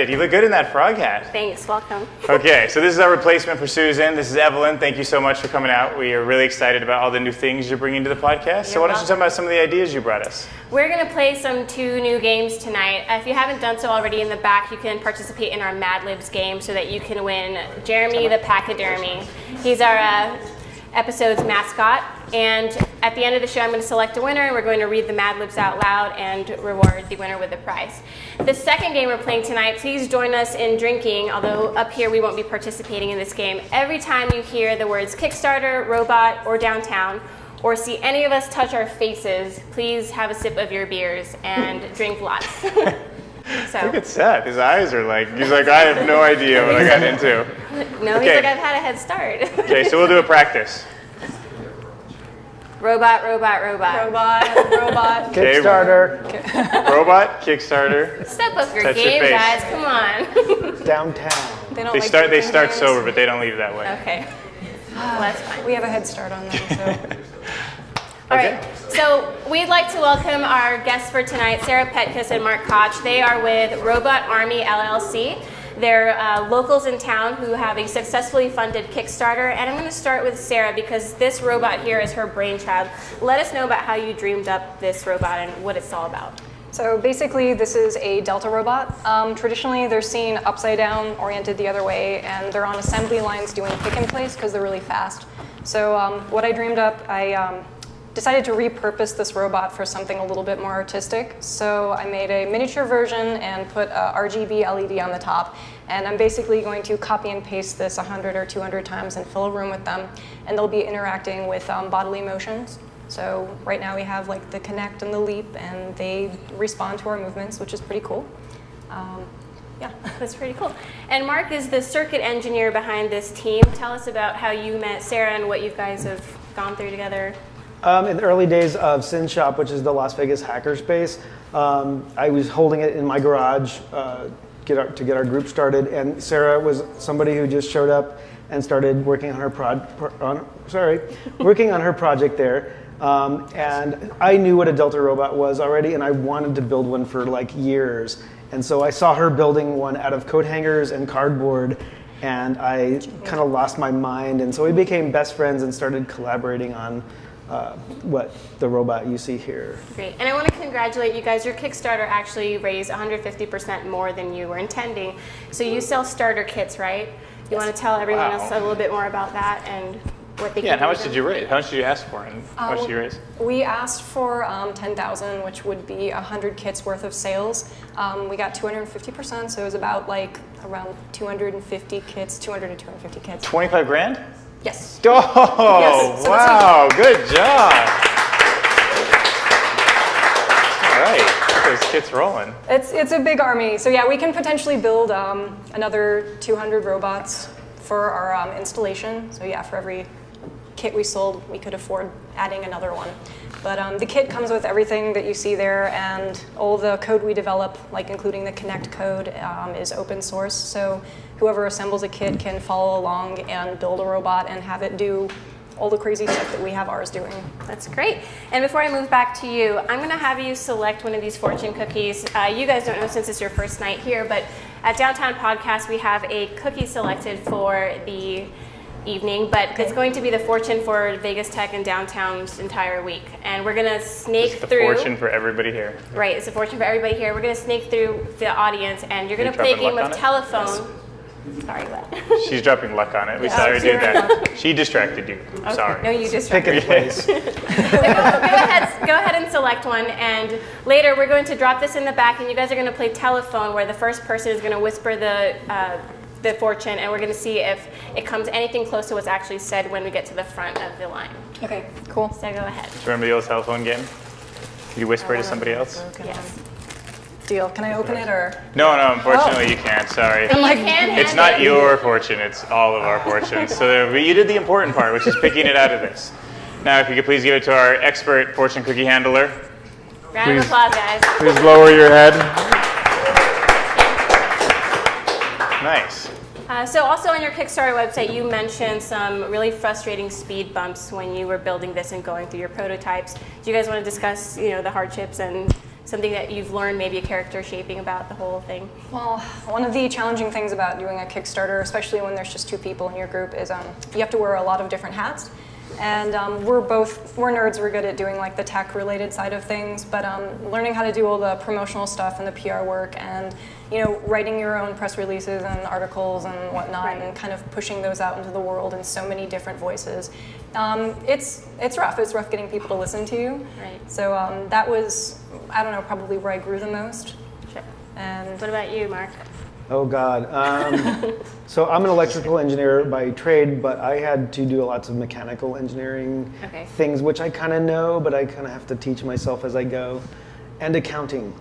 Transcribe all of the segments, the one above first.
excited. You look good in that frog hat. Thanks, welcome. Okay, so this is our replacement for Susan. This is Evelyn. Thank you so much for coming out. We are really excited about all the new things you're bringing to the podcast. So why don't you talk about some of the ideas you brought us? We're going to play some 2 new games tonight. If you haven't done so already, in the back you can participate in our Mad Libs game so that you can win Jeremy the Pachydermy. He's our episode's mascot, and at the end of the show I'm going to select a winner and we're going to read the Mad Libs out loud and reward the winner with a prize. The second game we're playing tonight, please join us in drinking, although up here we won't be participating in this game. Every time you hear the words Kickstarter, robot, or downtown, or see any of us touch our faces, please have a sip of your beers and drink lots. So. Look at Seth. His eyes are like, he's like, I have no idea what I got into. No, okay. He's like, I've had a head start. Okay, so we'll do a practice. Robot, robot, robot. Robot, robot. Kickstarter. Robot, Kickstarter. Step up your Touch your game, face. guys. Come on. Downtown. They start sober, but they don't leave that way. Okay. Well, that's fine. We have a head start on them, so. All right, so we'd like to welcome our guests for tonight, Sarah Petkus and Mark Koch. They are with Robot Army LLC. They're locals in town who have a successfully funded Kickstarter. And I'm going to start with Sarah because this robot here is her brainchild. Let us know about how you dreamed up this robot and what it's all about. So basically, this is a Delta robot. Traditionally, they're seen upside down, oriented the other way, and they're on assembly lines doing pick and place because they're really fast. So what I dreamed up, I decided to repurpose this robot for something a little bit more artistic. So I made a miniature version and put a RGB LED on the top. And I'm basically going to copy and paste this 100 or 200 times and fill a room with them. And they'll be interacting with bodily motions. So right now we have like the connect and the leap, and they respond to our movements, which is pretty cool. Yeah, that's pretty cool. And Mark is the circuit engineer behind this team. Tell us about how you met Sarah and what you guys have gone through together. In the early days of Sin Shop, which is the Las Vegas hackerspace, I was holding it in my garage to get our group started, and Sarah was somebody who just showed up and started working on her working on her project there. And I knew what a Delta robot was already, and I wanted to build one for like years. And so I saw her building one out of coat hangers and cardboard, and I kind of lost my mind. And so we became best friends and started collaborating on what the robot you see here. Great, and I want to congratulate you guys. Your Kickstarter actually raised 150% more than you were intending. So you sell starter kits, right? You want to tell everyone else a little bit more about that and what they can do? And how much did you raise? How much did you ask for, and how much did you raise? We asked for 10,000, which would be 100 kits worth of sales. We got 250%, so it was about like around 250 kits, 200 to 250 kits. 25 grand? Yes. Oh, yes. So wow, good job. All right, get those kits rolling. It's a big army. So yeah, we can potentially build another 200 robots for our installation. So yeah, for every kit we sold, we could afford adding another one. But the kit comes with everything that you see there, and all the code we develop, like including the Connect code, is open source. So whoever assembles a kit can follow along and build a robot and have it do all the crazy stuff that we have ours doing. That's great. And before I move back to you, I'm going to have you select one of these fortune cookies. You guys don't know since it's your first night here, but at Downtown Podcast, we have a cookie selected for the evening, but it's going to be the fortune for Vegas Tech and Downtown's entire week. And we're going to snake through. It's the fortune for everybody here. Right, it's a fortune for everybody here. We're going to snake through the audience, and you're going to play a game of telephone. Yes. Sorry, what? She's dropping luck on it. We saw her do that. She distracted you. Okay. Sorry. No, you distracted me. Pick a place. Go ahead and select one. And later, we're going to drop this in the back, and you guys are going to play telephone, where the first person is going to whisper the fortune, and we're going to see if it comes anything close to what's actually said when we get to the front of the line. Okay, cool. So go ahead. Do you remember the old telephone game? You whisper to somebody else? Yes. Deal. Can I open it or? No, unfortunately you can't. Sorry. It's not your fortune. It's all of our fortunes. So you did the important part, which is picking it out of this. Now, if you could please give it to our expert fortune cookie handler. Round of applause, guys. Please lower your head. Nice. So also on your Kickstarter website, you mentioned some really frustrating speed bumps when you were building this and going through your prototypes. Do you guys want to discuss, the hardships and something that you've learned, maybe a character shaping about the whole thing? Well, one of the challenging things about doing a Kickstarter, especially when there's just 2 people in your group, is you have to wear a lot of different hats. And we're nerds, we're good at doing like the tech related side of things, but learning how to do all the promotional stuff and the PR work and, you know, writing your own press releases and articles and whatnot, Right. and kind of pushing those out into the world in so many different voices. It's rough. It's rough getting people to listen to you. Right. So that was, I don't know, probably where I grew the most. Sure. And What about you, Mark? Oh God. So I'm an electrical engineer by trade, but I had to do lots of mechanical engineering Okay. things, which I kind of know, but I kind of have to teach myself as I go, and accounting.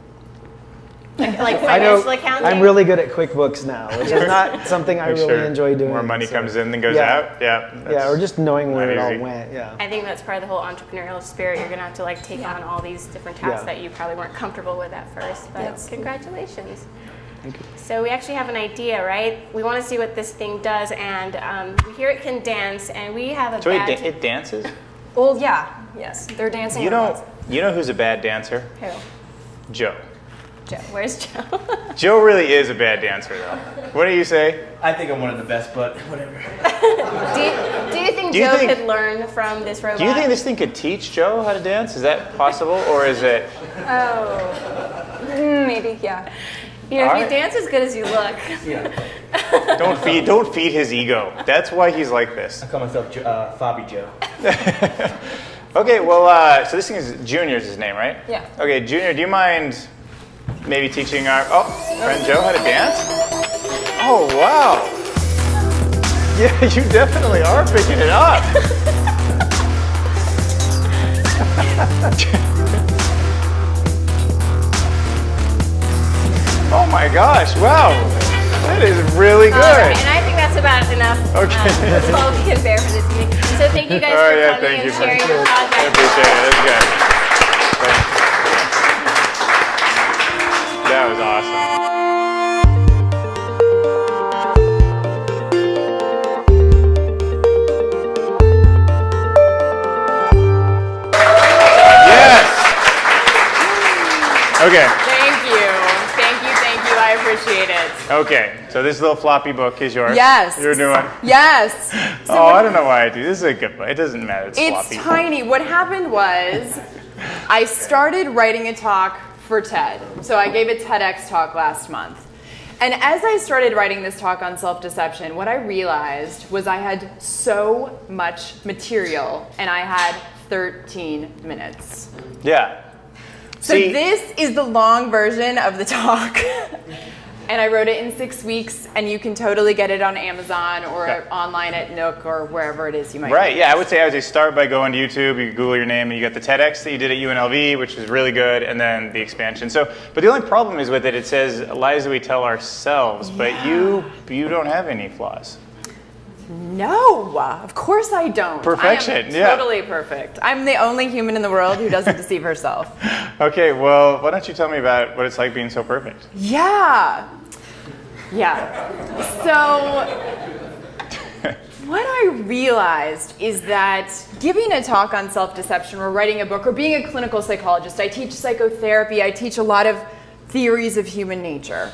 Like I know financial accounting? I'm really good at QuickBooks now, which is not something I Make really sure enjoy doing. More money so- comes in than goes Yeah. out. Yeah. Yeah, or just knowing where not it all easy. went. Yeah. I think that's part of the whole entrepreneurial spirit. You're going to have to like take Yeah. on all these different tasks Yeah. that you probably weren't comfortable with at first. But Yes. congratulations. Thank you. So we actually have an idea, right? We want to see what this thing does, and we hear it can dance, and we have a So badge. it dances? well, yeah, yes, they're dancing. You robots. know who's a bad dancer? Who? Joe. Joe. Where's Joe? Joe really is a bad dancer, though. What do you say? I think I'm one of the best, but whatever. do you think Do you Joe think- could learn from this robot? Do you think this thing could teach Joe how to dance? Is that possible, or is it? Oh. Maybe, yeah. You know, if you Alright. dance as good as you look. Yeah. Don't feed his ego. That's why he's like this. I call myself Fabi Joe. Okay, well, so this thing is Junior's his name, right? Yeah. Okay, Junior, do you mind maybe teaching our friend Joe how to dance? Oh wow. Yeah, you definitely are picking it up. Oh my gosh! Wow, that is really good. All right, and I think that's about enough. Okay. That's all we can bear for this evening. So thank you guys Oh, for yeah, coming thank and you. sharing your I project. appreciate it. That's good. Thanks. That was awesome. Yes. Okay. Thank you. I appreciate it. Okay. So this little floppy book is yours. Yes. You're doing. Yes. So Oh, I don't know why I do. This is a good book. It doesn't matter. It's it's floppy. tiny. What happened was I started writing a talk for TED. So I gave a TEDx talk last month. And as I started writing this talk on self-deception, what I realized was I had so much material and I had 13 minutes. Yeah. So See, this is the long version of the talk. And I wrote it in 6 weeks, and you can totally get it on Amazon or Okay. online at Nook or wherever it is you might Right, be. yeah, I would say start by going to YouTube, you Google your name, and you got the TEDx that you did at UNLV, which is really good, and then the expansion. So, but the only problem is with it, it says lies that we tell ourselves, but you don't have any flaws. No, of course I don't. Perfection, I am yeah. totally perfect. I'm the only human in the world who doesn't deceive herself. Okay, well, why don't you tell me about what it's like being so perfect? Yeah. So what I realized is that giving a talk on self-deception or writing a book or being a clinical psychologist, I teach psychotherapy, I teach a lot of theories of human nature,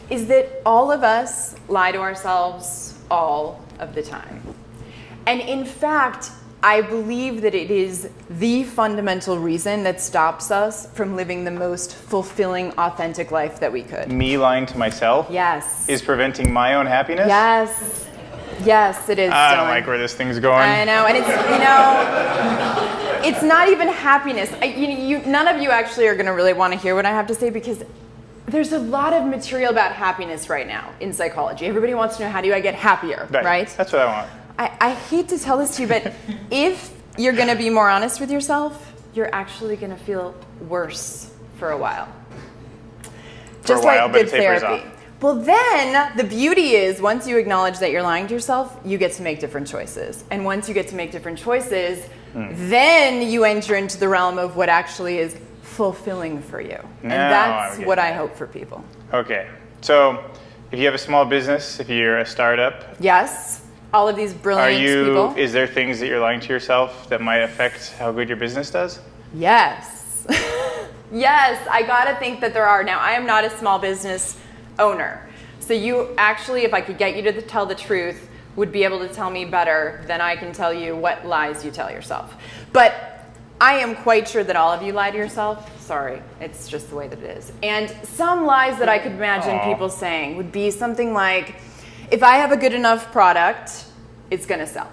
is that all of us lie to ourselves all of the time. And in fact, I believe that it is the fundamental reason that stops us from living the most fulfilling, authentic life that we could. Me lying to myself Yes. is preventing my own happiness? Yes. Yes, it is. I don't Dylan. like where this thing's going. I know, and it's not even happiness. None of you actually are going to really want to hear what I have to say because there's a lot of material about happiness right now in psychology. Everybody wants to know, how do I get happier, right? That's what I want. I hate to tell this to you, but if you're going to be more honest with yourself, you're actually going to feel worse for a while. Just while, like but good it tapers therapy. off. Well, then the beauty is once you acknowledge that you're lying to yourself, you get to make different choices. And once you get to make different choices, then you enter into the realm of what actually is fulfilling for you. And Now that's I'm what I getting it. hope for people. Okay, so if you have a small business, if you're a startup, Yes, all of these brilliant people. is there things that you're lying to yourself that might affect how good your business does? Yes. Yes, I gotta think that there are. Now, I am not a small business owner. So you actually, if I could get you to tell the truth, would be able to tell me better than I can tell you what lies you tell yourself. But I am quite sure that all of you lie to yourself. Sorry, it's just the way that it is. And some lies that I could imagine people saying would be something like, if I have a good enough product, it's gonna sell.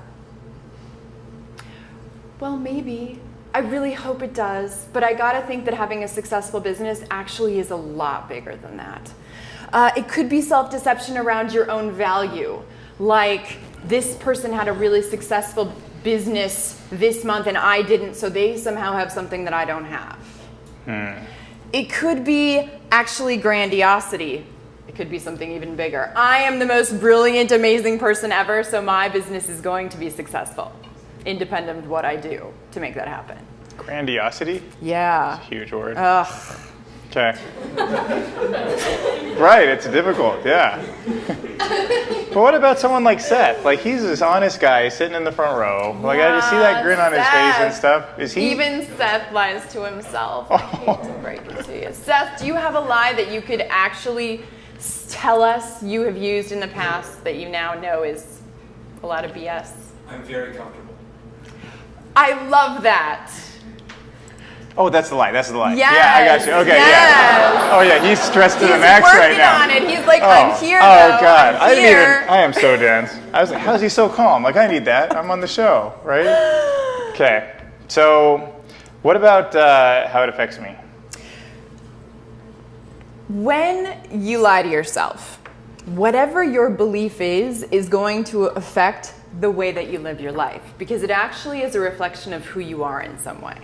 Well, maybe. I really hope it does, but I gotta think that having a successful business actually is a lot bigger than that. It could be self-deception around your own value, like this person had a really successful business this month and I didn't, so they somehow have something that I don't have. It could be actually grandiosity. It could be something even bigger. I am the most brilliant, amazing person ever, so my business is going to be successful, independent of what I do to make that happen. Grandiosity? Yeah. It's a huge word. Ugh. Okay. Right, it's difficult, yeah. But what about someone like Seth? Like, he's this honest guy sitting in the front row. Like, I just see that grin on his face and stuff. Is he? Even Seth lies to himself. I hate to break it to you. Seth, do you have a lie that you could actually tell us you have used in the past that you now know is a lot of BS? I'm very comfortable. I love that. Oh, that's the lie. That's the lie. Yes. Yeah, I got you. Okay, yes. yeah. Oh, yeah, he's stressed to He's the max right now. working on it. He's like, Oh. I'm here, Oh, though. God. I'm here. I am so dense. I was like, how's he so calm? Like, I need that. I'm on the show, right? Okay. So, what about how it affects me? When you lie to yourself, whatever your belief is going to affect the way that you live your life, because it actually is a reflection of who you are in some way.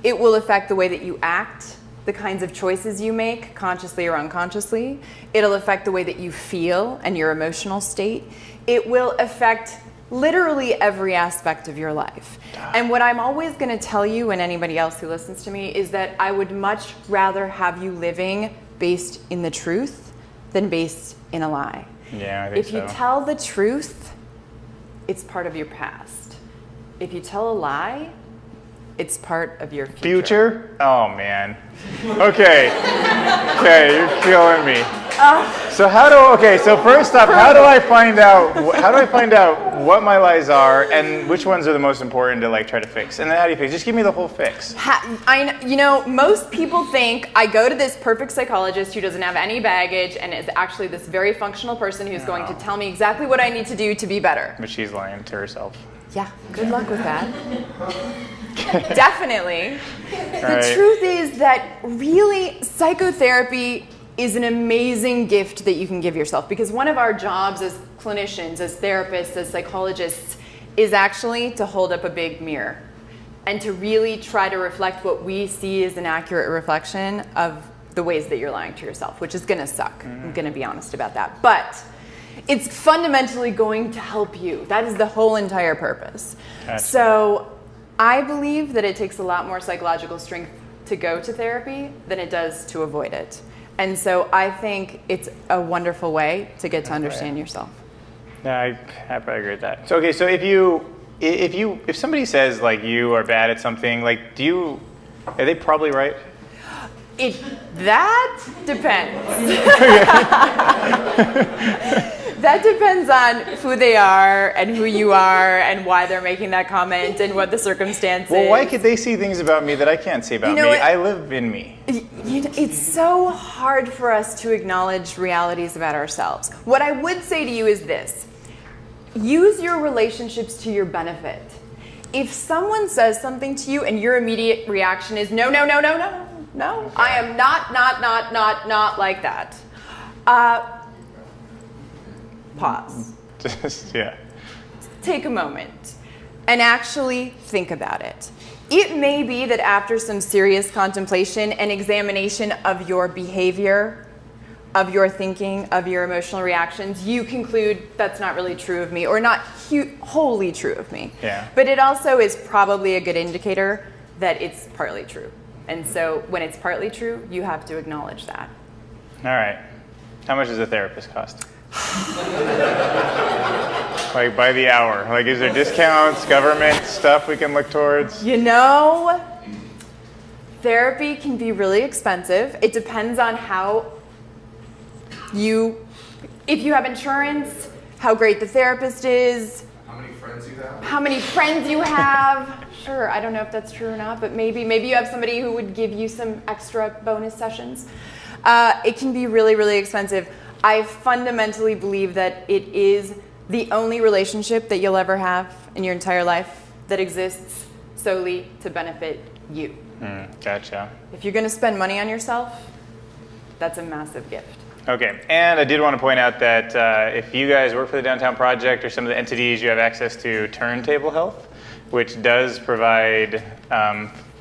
It will affect the way that you act, the kinds of choices you make, consciously or unconsciously. It'll affect the way that you feel and your emotional state. It will affect literally every aspect of your life. And what I'm always going to tell you and anybody else who listens to me is that I would much rather have you living based in the truth than based in a lie. Yeah, I think If you tell the truth, it's part of your past. If you tell a lie, it's part of your future. Oh, man. Okay. Okay, you're killing me. So first off, how do I find out what my lies are and which ones are the most important to like try to fix? And then how do you fix? Just give me the whole fix. Most people think I go to this perfect psychologist who doesn't have any baggage and is actually this very functional person who's going to tell me exactly what I need to do to be better. But she's lying to herself. Yeah, good luck with that. Definitely. Right. Truth is that really psychotherapy is an amazing gift that you can give yourself, because one of our jobs as clinicians, as therapists, as psychologists is actually to hold up a big mirror and to really try to reflect what we see as an accurate reflection of the ways that you're lying to yourself, which is going to suck. I'm going to be honest about that. But it's fundamentally going to help you. That is the whole entire purpose. Gotcha. So I believe that it takes a lot more psychological strength to go to therapy than it does to avoid it. And so I think it's a wonderful way to get to understand yourself. Yeah, I probably agree with that. So okay, so if somebody says like you are bad at something, like are they probably right? That depends. That depends on who they are and who you are and why they're making that comment and what the circumstance Well, is. why could they see things about me that I can't see about me? I live in me. It's so hard for us to acknowledge realities about ourselves. What I would say to you is this. Use your relationships to your benefit. If someone says something to you and your immediate reaction is no, I am not like that. Pause. Yeah. Take a moment and actually think about it. It may be that after some serious contemplation and examination of your behavior, of your thinking, of your emotional reactions, you conclude that's not really true of me or not wholly true of me. Yeah. But it also is probably a good indicator that it's partly true. And so when it's partly true, you have to acknowledge that. All right. How much does a therapist cost? Like by the hour? Like, is there discounts, government stuff we can look towards? You know, Therapy can be really expensive. It depends on if you have insurance, how great the therapist is, how many friends you have. How many friends you have. Sure, I don't know if that's true or not, but maybe you have somebody who would give you some extra bonus sessions. It can be really, really expensive. I fundamentally believe that it is the only relationship that you'll ever have in your entire life that exists solely to benefit you. Gotcha. If you're going to spend money on yourself, that's a massive gift. Okay, and I did want to point out that if you guys work for the Downtown Project or some of the entities, you have access to Turntable Health, which does provide,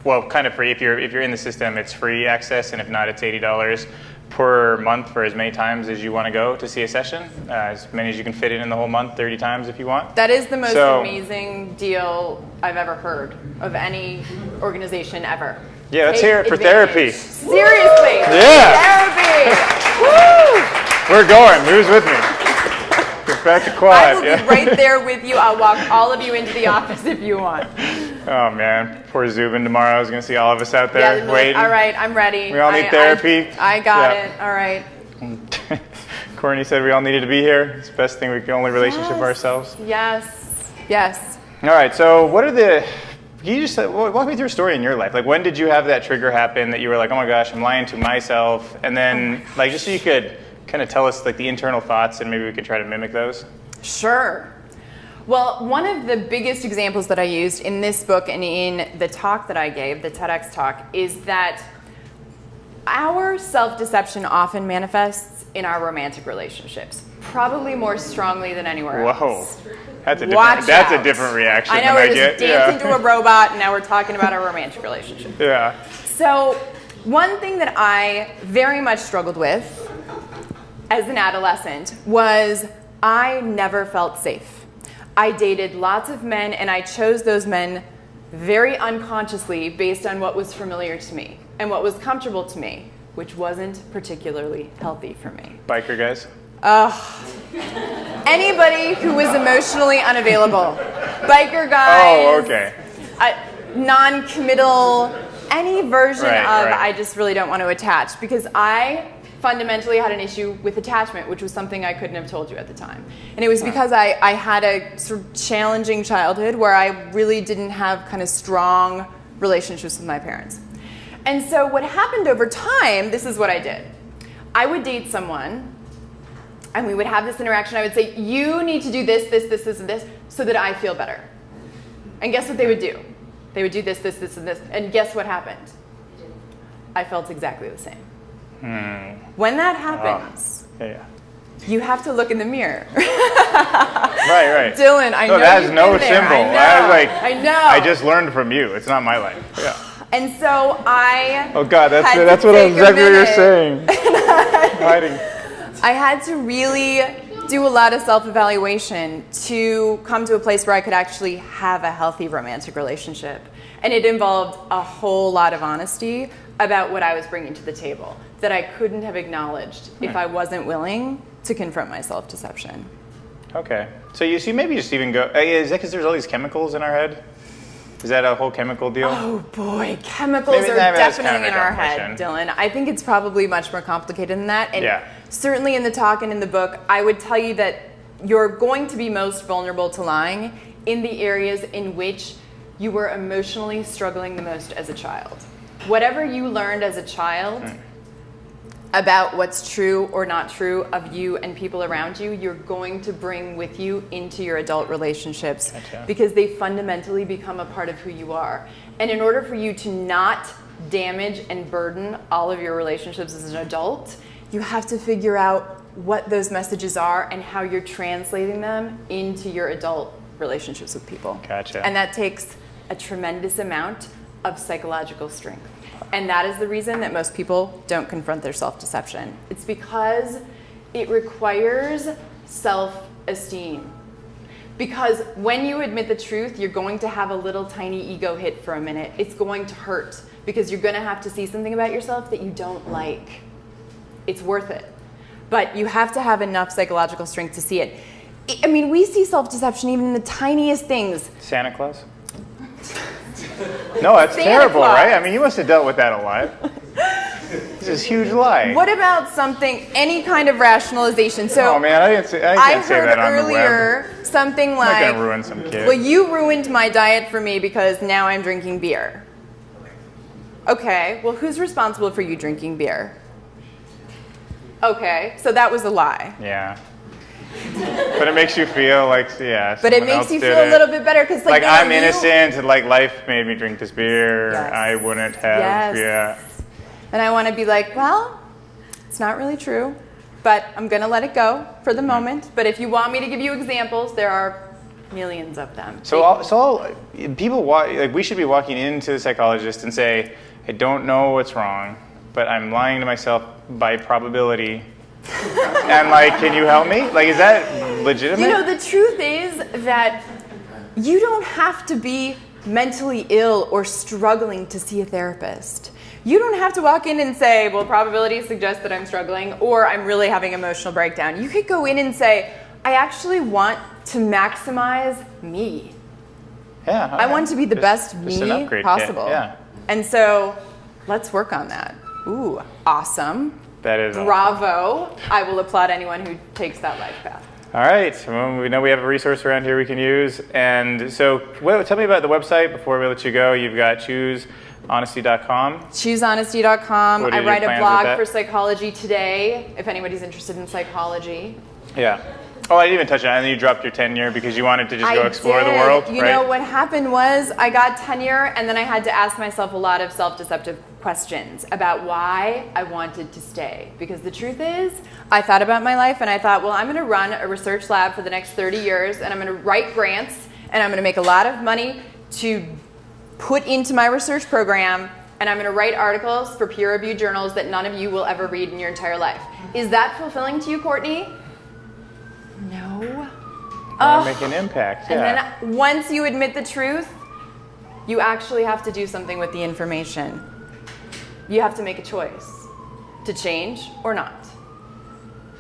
well, kind of free. If you're in the system, it's free access, and if not, it's $80 per month for as many times as you want to go to see a session. As many as you can fit in the whole month, 30 times if you want. That is the most amazing deal I've ever heard of any organization ever. Yeah, let's hear it for therapy. Seriously. Yeah. Therapy. Woo! We're going. Who's with me? Get back to quad. I will be right there with you. I'll walk all of you into the office if you want. Oh man, poor Zubin tomorrow is going to see all of us out there waiting. All right, I'm ready. We all need therapy. I got it. All right. Courtney said we all needed to be here. It's the best thing we can only relationship ourselves. Yes. Yes. All right. So what are the? Can you just walk me through a story in your life? Like, when did you have that trigger happen that you were like, oh my gosh, I'm lying to myself? And then, like, just so you could kind of tell us like the internal thoughts, and maybe we could try to mimic those. Sure. Well, one of the biggest examples that I used in this book and in the talk that I gave, the TEDx talk, is that our self-deception often manifests in our romantic relationships, probably more strongly than anywhere else. Whoa. That's a different reaction. I know we're just dancing to a robot, and now we're talking about our romantic relationship. Yeah. So one thing that I very much struggled with as an adolescent was I never felt safe. I dated lots of men, and I chose those men very unconsciously based on what was familiar to me and what was comfortable to me, which wasn't particularly healthy for me. Biker guys? Anybody who was emotionally unavailable. Biker guys. Oh, okay. Non-committal, any version of I just really don't want to attach, because I fundamentally had an issue with attachment, which was something I couldn't have told you at the time. And it was because I had a sort of challenging childhood where I really didn't have kind of strong relationships with my parents. And so what happened over time, this is what I did. I would date someone, and we would have this interaction. I would say, you need to do this, this, this, this, and this, so that I feel better. And guess what they would do? They would do this, this, this, and this. And guess what happened? I felt exactly the same. When that happens, you have to look in the mirror. Right. Dylan, I know that has you've no been there. symbol. I know. I just learned from you. It's not my life. Yeah. And so I. Oh God, that's what exactly what you're saying. Hiding. I had to really do a lot of self-evaluation to come to a place where I could actually have a healthy romantic relationship. And it involved a whole lot of honesty about what I was bringing to the table that I couldn't have acknowledged if I wasn't willing to confront my self-deception. Okay. So you see, maybe just even go, is that because there's all these chemicals in our head? Is that a whole chemical deal? Oh boy, chemicals are definitely in our head, Dylan. I think it's probably much more complicated than that. And certainly in the talk and in the book, I would tell you that you're going to be most vulnerable to lying in the areas in which you were emotionally struggling the most as a child. Whatever you learned as a child about what's true or not true of you and people around you, you're going to bring with you into your adult relationships because they fundamentally become a part of who you are. And in order for you to not damage and burden all of your relationships as an adult, you have to figure out what those messages are and how you're translating them into your adult relationships with people. Gotcha. And that takes a tremendous amount of psychological strength. And that is the reason that most people don't confront their self-deception. It's because it requires self-esteem. Because when you admit the truth, you're going to have a little tiny ego hit for a minute. It's going to hurt because you're going to have to see something about yourself that you don't like. It's worth it. But you have to have enough psychological strength to see it. I mean, we see self-deception even in the tiniest things. Santa Claus? No, that's Santa terrible, Claus. right? I mean, you must have dealt with that a lot. This is a huge lie. What about any kind of rationalization? So Oh man, I can't say heard that on the web. earlier something I'm like, not gonna ruin some kid. well, you ruined my diet for me because now I'm drinking beer. Okay, well, who's responsible for you drinking beer? Okay, so that was a lie. Yeah. But it makes you feel like, yeah. But it someone makes else you did feel a it. little bit better because, Like no, I'm you- innocent, and like life made me drink this beer. Yes. I wouldn't have. Yes. Yeah. And I want to be like, well, it's not really true, but I'm going to let it go for the moment. But if you want me to give you examples, there are millions of them. People we should be walking into the psychologist and say, I don't know what's wrong, but I'm lying to myself by probability. And like, can you help me? Like, is that legitimate? You know, the truth is that you don't have to be mentally ill or struggling to see a therapist. You don't have to walk in and say, well, probability suggests that I'm struggling or I'm really having emotional breakdown. You could go in and say, I actually want to maximize me. Yeah. I want to be the best just an me upgrade kit, possible. yeah. And so let's work on that. Ooh, awesome. That is awesome. Bravo. I will applaud anyone who takes that life path. All right. Well, we know we have a resource around here we can use. And so tell me about the website before we let you go. You've got ChooseHonesty.com. ChooseHonesty.com. What I are your write a plans blog with that? for Psychology Today, if anybody's interested in psychology. Yeah. Oh, I didn't even touch on it. And then you dropped your tenure because you wanted to just go explore the world, You right? know, what happened was I got tenure and then I had to ask myself a lot of self-deceptive questions about why I wanted to stay. Because the truth is, I thought about my life and I thought, well, I'm going to run a research lab for the next 30 years and I'm going to write grants and I'm going to make a lot of money to put into my research program and I'm going to write articles for peer-reviewed journals that none of you will ever read in your entire life. Is that fulfilling to you, Courtney? No. Make an impact, And yeah. then once you admit the truth, you actually have to do something with the information. You have to make a choice to change or not.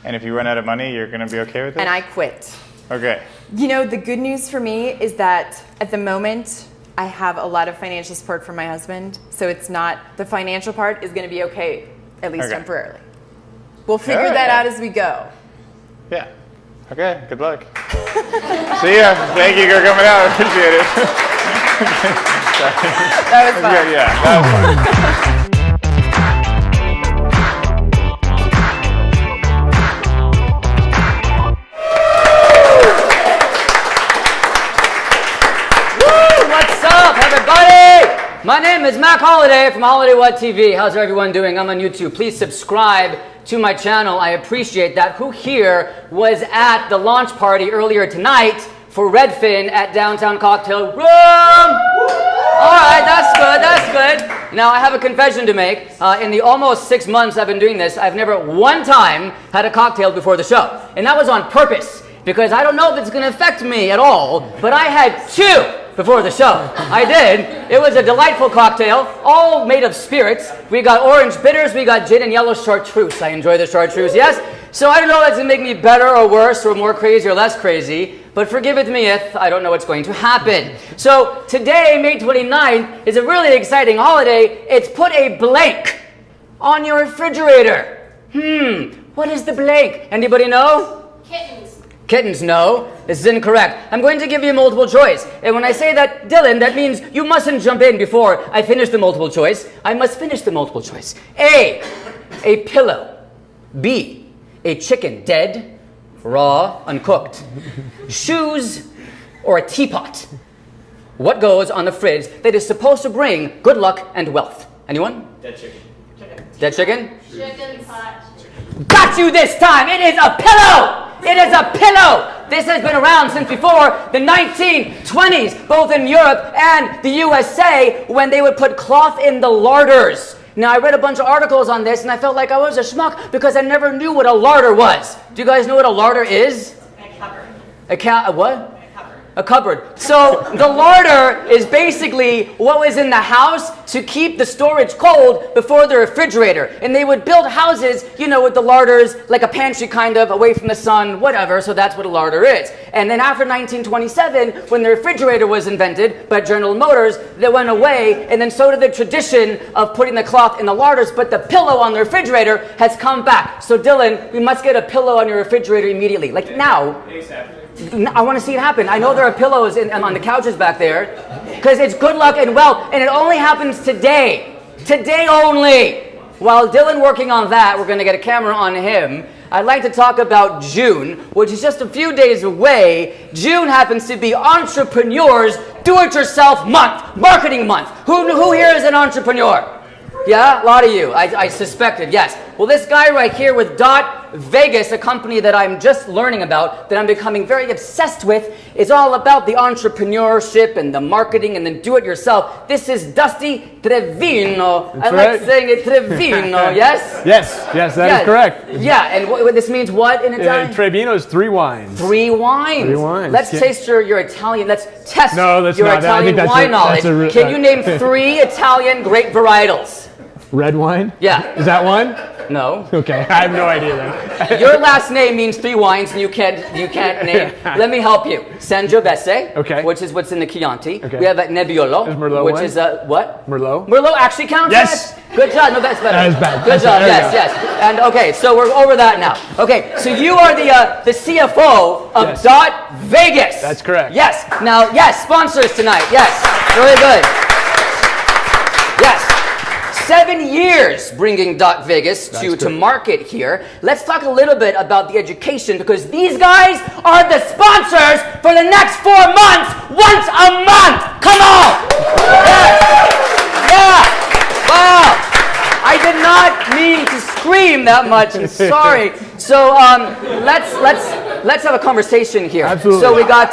And if you run out of money, you're going to be okay with it? And I quit. Okay. You know, the good news for me is that at the moment, I have a lot of financial support from my husband. So it's not, the financial part is going to be okay, at least Okay. temporarily. We'll figure All right. that out as we go. Yeah. Okay, good luck. See ya. Thank you for coming out. I appreciate it. That was fun. Good, yeah, that was fun. What's up, everybody? My name is Mac Holiday from Holiday What TV. How's everyone doing? I'm on YouTube. Please subscribe to my channel. I appreciate that. Who here was at the launch party earlier tonight for Redfin at Downtown Cocktail Room? All right, that's good, that's good. Now, I have a confession to make. In the almost 6 months I've been doing this, I've never one time had a cocktail before the show. And that was on purpose, because I don't know if it's going to affect me at all, but I had 2 before the show. I did. It was a delightful cocktail, all made of spirits. We got orange bitters, we got gin and yellow chartreuse. I enjoy the chartreuse, yes? So I don't know if it's going to make me better or worse or more crazy or less crazy, but forgive it me if I don't know what's going to happen. So today, May 29th, is a really exciting holiday. It's put a blank on your refrigerator. What is the blank? Anybody know? Kittens. Kittens, no. This is incorrect. I'm going to give you multiple choice. And when I say that, Dylan, that means you mustn't jump in before I finish the multiple choice. I must finish the multiple choice. A pillow. B, a chicken, dead, raw, uncooked. Shoes or a teapot. What goes on the fridge that is supposed to bring good luck and wealth? Anyone? Dead chicken. Dead chicken? Chicken pot. Got you this time! It is a pillow! It is a pillow! This has been around since before the 1920s, both in Europe and the USA, when they would put cloth in the larders. Now, I read a bunch of articles on this, and I felt like I was a schmuck because I never knew what a larder was. Do you guys know what a larder is? A cupboard. A what? A cupboard. A cupboard. So the larder is basically what was in the house to keep the storage cold before the refrigerator. And they would build houses, with the larders, like a pantry kind of, away from the sun, whatever, so that's what a larder is. And then after 1927, when the refrigerator was invented by General Motors, that went away, and then so did the tradition of putting the cloth in the larders, but the pillow on the refrigerator has come back. So Dylan, we must get a pillow on your refrigerator immediately. Like now. I want to see it happen. I know there are pillows on the couches back there, because it's good luck and wealth, and it only happens today. Today only. While Dylan working on that, we're going to get a camera on him. I'd like to talk about June, which is just a few days away. June happens to be Entrepreneurs Do-It-Yourself Month, Marketing Month. Who here is an entrepreneur? Yeah, a lot of you. I suspected, yes. Well, this guy right here with .Vegas, a company that I'm just learning about, that I'm becoming very obsessed with, is all about the entrepreneurship and the marketing and the do-it-yourself. This is Dusty Trevino. That's I right. like saying it, Trevino, yes? Yes, that is correct. Yeah, and this means what in Italian? Trevino is 3 wines. 3 wines. 3 wines. Let's Yeah. taste your Italian. Let's test No, that's your not. I Italian think that's wine a- knowledge. that's a- Can you name 3 Italian grape varietals? Red wine? Yeah. Is that one? No. Okay, I have no idea then. Your last name means 3 wines, and you can't name. Let me help you. Sangiovese, Okay. which is what's in the Chianti. Okay. We have Nebbiolo, Is Merlot which one? is what? Merlot? Merlot actually counts. Yes. As? Good job. No, that's better. That is bad. Good That's job. there you Yes, go. yes. And okay, so we're over that now. Okay, so you are the CFO of Yes. .Vegas. That's correct. Yes. Now, yes, sponsors tonight. Yes, very good. Yes. 7 years bringing .Vegas to good. market here. Let's talk a little bit about the education, because these guys are the sponsors for the next 4 months, once a month. Come on! Yes! Yeah! Wow! I did not mean to scream that much. I'm sorry. So let's have a conversation here. Absolutely. So we got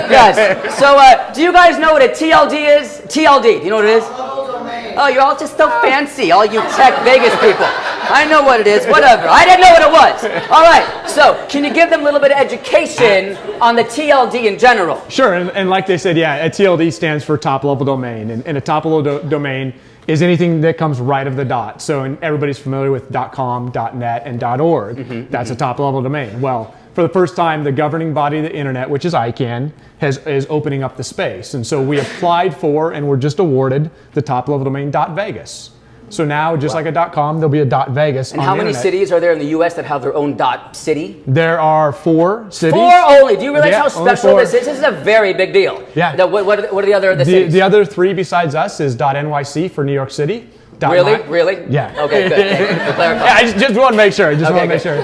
yes. So do you guys know what a TLD is? TLD. Do you know what it is? Oh, you're all just so fancy, all you tech Vegas people. I know what it is, whatever. I didn't know what it was. All right, so can you give them a little bit of education on the TLD in general? Sure, and like they said, yeah, a TLD stands for top level domain, and a top level domain is anything that comes right of the dot. So everybody's familiar with .com, .net, and .org. That's a top level domain. Well, for the first time, the governing body of the internet, which is ICANN, is opening up the space. And so we applied for and were just awarded the top level domain .Vegas. So now, just like a .com, there'll be a .Vegas And on how the many internet. cities are there in the U.S. that have their own .city? There are 4 cities. 4 only. Do you realize Yeah, how only special 4. this is? This is a very big deal. Yeah. What are the other cities? The other 3 besides us is .NYC for New York City. Really? Yeah. Okay, good. Thank you for clarifying. Yeah, I just want to make sure. Okay, sure.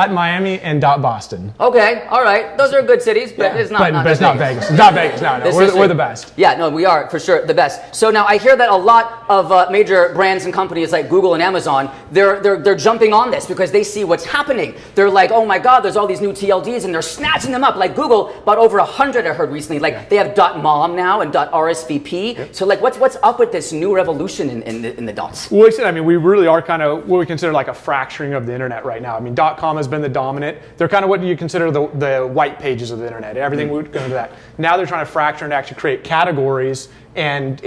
Miami and Boston. Okay, all right. Those are good cities, but it's not. But it's not Vegas. It's not Vegas. No. We're the best. Yeah, no, we are for sure the best. So now I hear that a lot of major brands and companies like Google and Amazon, they're jumping on this because they see what's happening. They're like, oh my God, there's all these new TLDs, and they're snatching them up. Like Google, about over 100 I heard recently. Like they have .mom now and .rsvp. Yep. So like, what's up with this new revolution in the dots? Well, I mean, we really are kind of what we consider like a fracturing of the internet right now. I mean, .com has been the dominant. They're kind of what you consider the white pages of the internet. Everything would go into that. Now they're trying to fracture and actually create categories and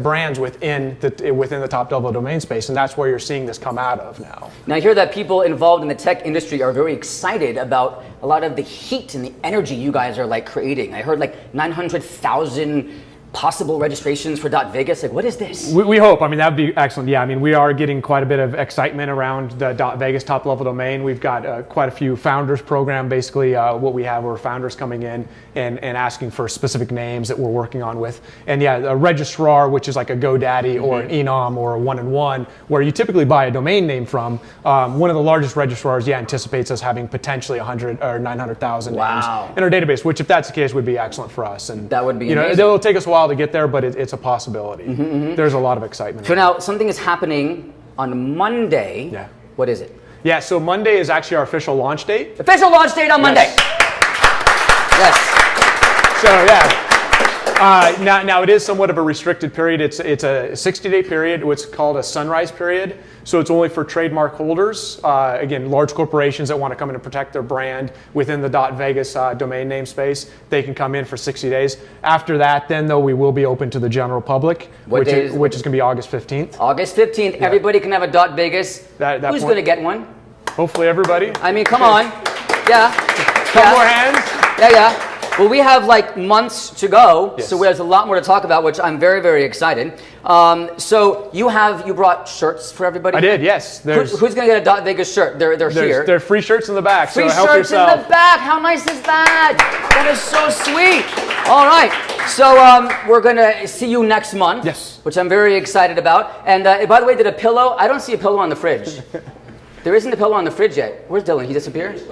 brands within the top level domain space, and that's where you're seeing this come out of now. Now I hear that people involved in the tech industry are very excited about a lot of the heat and the energy you guys are like creating. I heard like 900,000 possible registrations for .Vegas. Like, what is this? We hope. I mean, that would be excellent. Yeah, I mean, we are getting quite a bit of excitement around the .Vegas top level domain. We've got quite a few founders program. Basically, what we have are founders coming in and asking for specific names that we're working on with. And yeah, a registrar, which is like a GoDaddy or an Enom or a 1&1, where you typically buy a domain name from. One of the largest registrars, anticipates us having potentially 100 or 900,000 names in our database, which if that's the case would be excellent for us. And that would be amazing. It'll take us a while to get there, but it's a possibility. There's a lot of excitement. So now something is happening on Monday. Yeah. What is it? Yeah, so Monday is actually our official launch date. Official launch date on Monday. Yes. So yeah. Now it is somewhat of a restricted period. It's a 60-day period, what's called a sunrise period. So it's only for trademark holders. Again, large corporations that want to come in and protect their brand within the .vegas domain namespace, they can come in for 60 days. After that, then though, we will be open to the general public, which is going to be August 15th. August 15th, yeah. Everybody can have a .vegas. Who's going to get one? Hopefully everybody. I mean, come on. Yeah. Couple more hands. Yeah. Well, we have like months to go, yes. So there's a lot more to talk about, which I'm very, very excited. So you brought shirts for everybody? I did, yes. Who's going to get a .vegas shirt? They're here. There are free shirts in the back, free so help shirts yourself. in the back. How nice is that? That is so sweet. All right. So we're going to see you next month, yes. Which I'm very excited about. And by the way, did a pillow? I don't see a pillow on the fridge. There isn't a pillow on the fridge yet. Where's Dylan? He disappeared?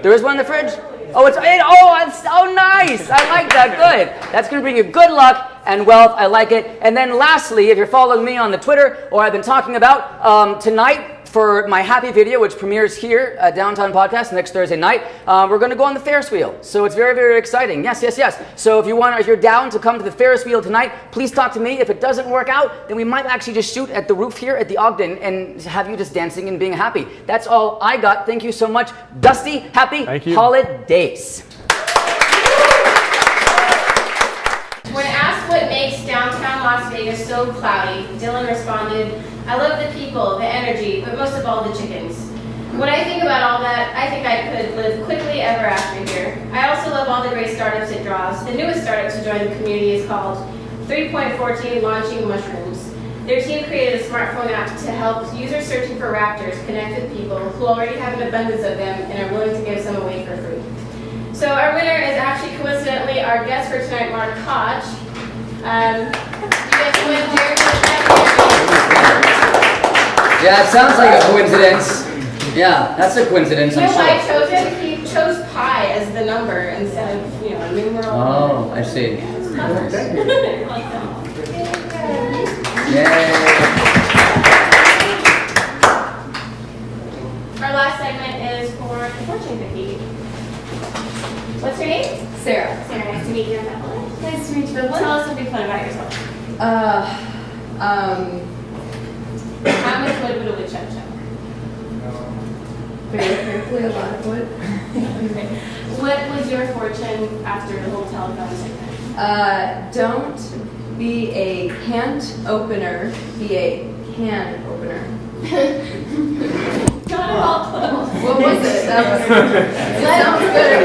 There is one in the fridge? It's so nice. I like that. Good. That's going to bring you good luck and wealth. I like it. And then lastly, if you're following me on the Twitter or I've been talking about tonight for my happy video, which premieres here at Downtown Podcast next Thursday night, we're going to go on the Ferris wheel. So it's very, very exciting. Yes. So if you're down to come to the Ferris wheel tonight, please talk to me. If it doesn't work out, then we might actually just shoot at the roof here at the Ogden and have you just dancing and being happy. That's all I got. Thank you so much. Dusty, happy holidays. When asked what makes downtown Las Vegas so cloudy, Dylan responded, "I love the people, the energy, but most of all the chickens." When I think about all that, I think I could live quickly ever after here. I also love all the great startups it draws. The newest startup to join the community is called 3.14 Launching Mushrooms. Their team created a smartphone app to help users searching for raptors connect with people who already have an abundance of them and are willing to give some away for free. So our winner is actually coincidentally our guest for tonight, Mark Koch. You get to win Jeremy. Yeah, it sounds like a coincidence. Yeah, that's a coincidence. You know why I chose it? He chose pi as the number instead of a numeral. Oh, I see. Yeah, Yay. Our last segment is for the fortune cookie. What's your name? Sarah. Sarah, nice to meet you. Nice to meet you. Tell us something fun about yourself. How much wood would a woodchuck chuck? Very carefully, a lot of wood. What was your fortune after the whole telephone segment? Don't be a can't opener, be a can opener. Not at all close. What was it? That sounds good.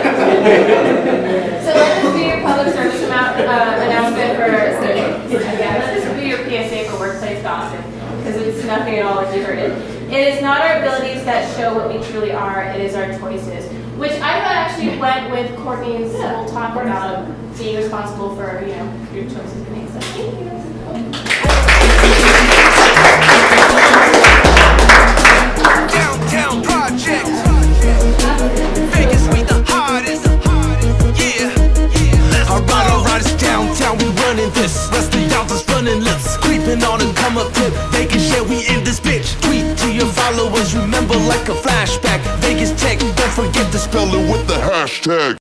So let this be your public service announcement for let this be your PSA for workplace gossip, because it's nothing at all if you heard it. It is not our abilities that show what we truly are, it is our choices. Which I thought actually went with Courtney's whole talk about being responsible for, your choices and things. So thank you. Downtown project. Vegas, we the hardest. Yeah. Our riders downtown, we running this. Rest of y'all just running lips. Creeping on and come up tip. Making sure we in this bitch. Tweet to your followers, remember like a flashback. Vegas tech, don't forget to spell it with the hashtag.